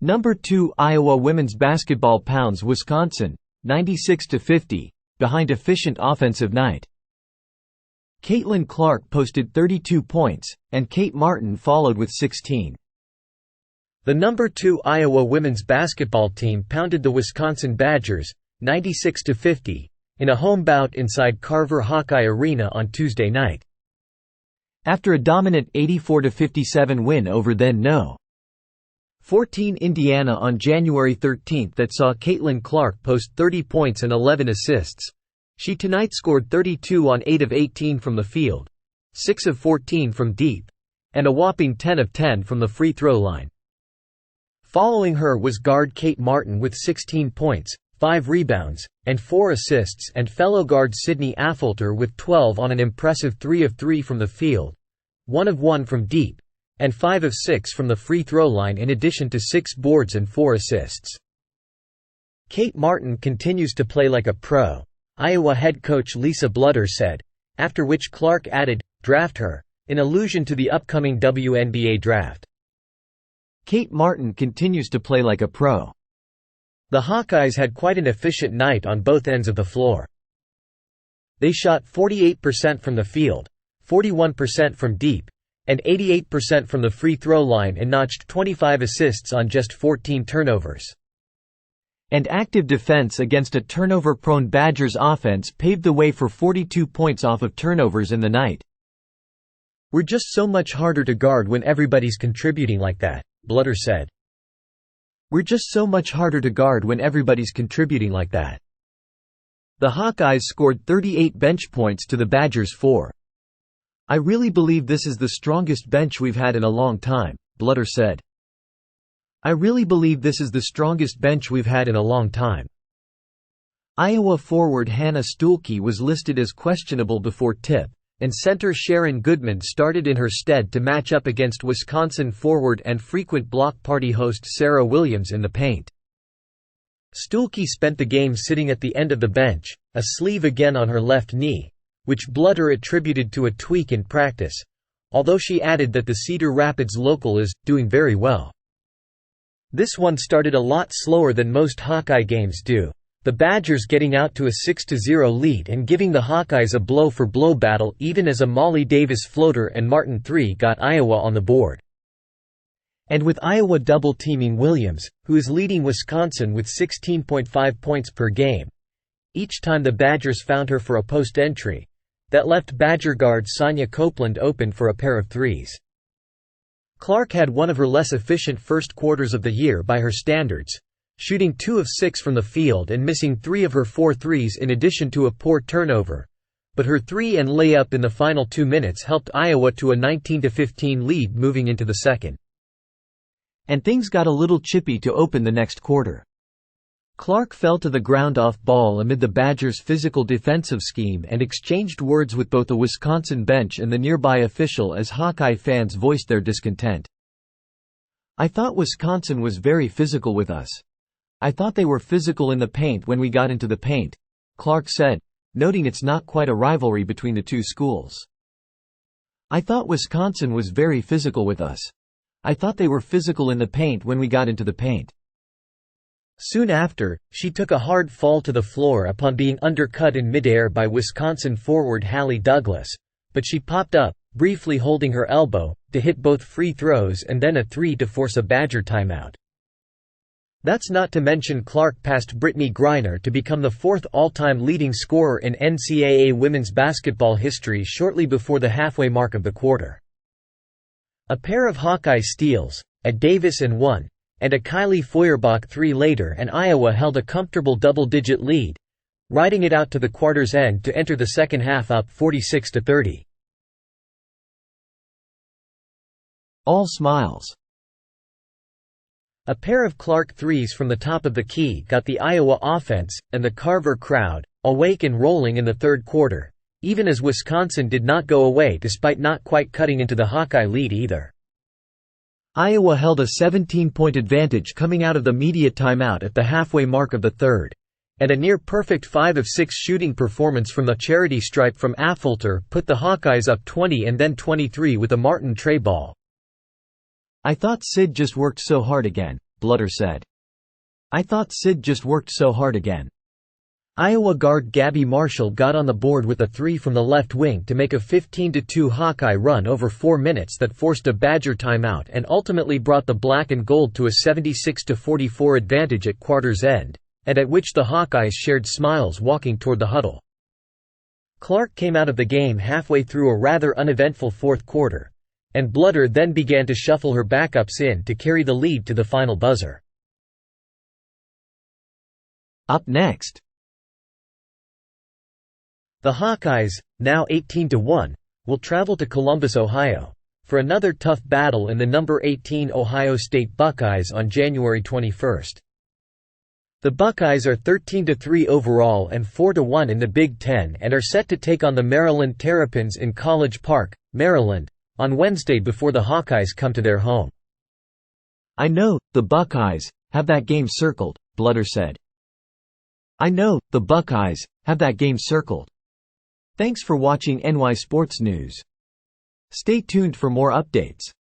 Number 2 Iowa women's basketball pounds Wisconsin, 96-50, behind efficient offensive night. Caitlin Clark posted 32 points, and Kate Martin followed with 16. The number 2 Iowa women's basketball team pounded the Wisconsin Badgers, 96-50, in a home bout inside Carver-Hawkeye Arena on Tuesday night. After a dominant 84-57 win over then No. 14 Indiana on January 13 that saw Caitlin Clark post 30 points and 11 assists, she tonight scored 32 on 8 of 18 from the field, 6 of 14 from deep, and a whopping 10 of 10 from the free throw line. Following her was guard Kate Martin with 16 points, 5 rebounds, and 4 assists, and fellow guard Sydney Affolter with 12 on an impressive 3 of 3 from the field, 1 of 1 from deep, and 5 of 6 from the free throw line in addition to 6 boards and 4 assists. Kate Martin continues to play like a pro, Iowa head coach Lisa Bludder said, after which Clark added, "Draft her," in allusion to the upcoming WNBA draft. Kate Martin continues to play like a pro. The Hawkeyes had quite an efficient night on both ends of the floor. They shot 48% from the field, 41% from deep, and 88% from the free throw line and notched 25 assists on just 14 turnovers. And active defense against a turnover-prone Badgers offense paved the way for 42 points off of turnovers in the night. "We're just so much harder to guard when everybody's contributing like that," Bludder said. "We're just so much harder to guard when everybody's contributing like that." The Hawkeyes scored 38 bench points to the Badgers' 4. "I really believe this is the strongest bench we've had in a long time," Bludder said. "I really believe this is the strongest bench we've had in a long time." Iowa forward Hannah Stuelke was listed as questionable before tip, and center Sharon Goodman started in her stead to match up against Wisconsin forward and frequent block party host Sarah Williams in the paint. Stuelke spent the game sitting at the end of the bench, a sleeve again on her left knee, which Bludder attributed to a tweak in practice, although she added that the Cedar Rapids local is doing very well. This one started a lot slower than most Hawkeye games do, the Badgers getting out to a 6-0 lead and giving the Hawkeyes a blow-for-blow battle even as a Molly Davis floater and Martin 3 got Iowa on the board. And with Iowa double-teaming Williams, who is leading Wisconsin with 16.5 points per game, each time the Badgers found her for a post entry, that left Badger guard Sonia Copeland open for a pair of threes. Clark had one of her less efficient first quarters of the year by her standards, shooting 2 of 6 from the field and missing 3 of her 4 threes in addition to a poor turnover, but her 3 and layup in the final 2 minutes helped Iowa to a 19-15 lead moving into the second. And things got a little chippy to open the next quarter. Clark fell to the ground off ball amid the Badgers' physical defensive scheme and exchanged words with both the Wisconsin bench and the nearby official as Hawkeye fans voiced their discontent. "I thought Wisconsin was very physical with us. I thought they were physical in the paint when we got into the paint," Clark said, noting it's not quite a rivalry between the two schools. "I thought Wisconsin was very physical with us. I thought they were physical in the paint when we got into the paint." Soon after, she took a hard fall to the floor upon being undercut in midair by Wisconsin forward Hallie Douglas, but she popped up, briefly holding her elbow, to hit both free throws and then a 3 to force a Badger timeout. That's not to mention Clark passed Brittany Griner to become the 4th all-time leading scorer in NCAA women's basketball history shortly before the halfway mark of the quarter. A pair of Hawkeye steals, a Davis and 1, and a Kylie Feuerbach 3 later, and Iowa held a comfortable double-digit lead, riding it out to the quarter's end to enter the second half up 46-30. All smiles. A pair of Clark threes from the top of the key got the Iowa offense, and the Carver crowd, awake and rolling in the third quarter, even as Wisconsin did not go away despite not quite cutting into the Hawkeye lead either. Iowa held a 17-point advantage coming out of the media timeout at the halfway mark of the third, and a near-perfect 5 of 6 shooting performance from the charity stripe from Affolter put the Hawkeyes up 20 and then 23 with a Martin tray ball. "I thought Sid just worked so hard again," Blutter said. "I thought Sid just worked so hard again." Iowa guard Gabby Marshall got on the board with a three from the left wing to make a 15-2 Hawkeye run over 4 minutes that forced a Badger timeout and ultimately brought the black and gold to a 76-44 advantage at quarter's end, and at which the Hawkeyes shared smiles walking toward the huddle. Clark came out of the game halfway through a rather uneventful fourth quarter, and Blutter then began to shuffle her backups in to carry the lead to the final buzzer. Up next, the Hawkeyes, now 18-1, will travel to Columbus, Ohio, for another tough battle in the number 18 Ohio State Buckeyes on January 21. The Buckeyes are 13-3 overall and 4-1 in the Big Ten and are set to take on the Maryland Terrapins in College Park, Maryland, on Wednesday before the Hawkeyes come to their home. "I know, the Buckeyes have that game circled," Blutter said. "I know, the Buckeyes have that game circled." Thanks for watching NY Sports News. Stay tuned for more updates.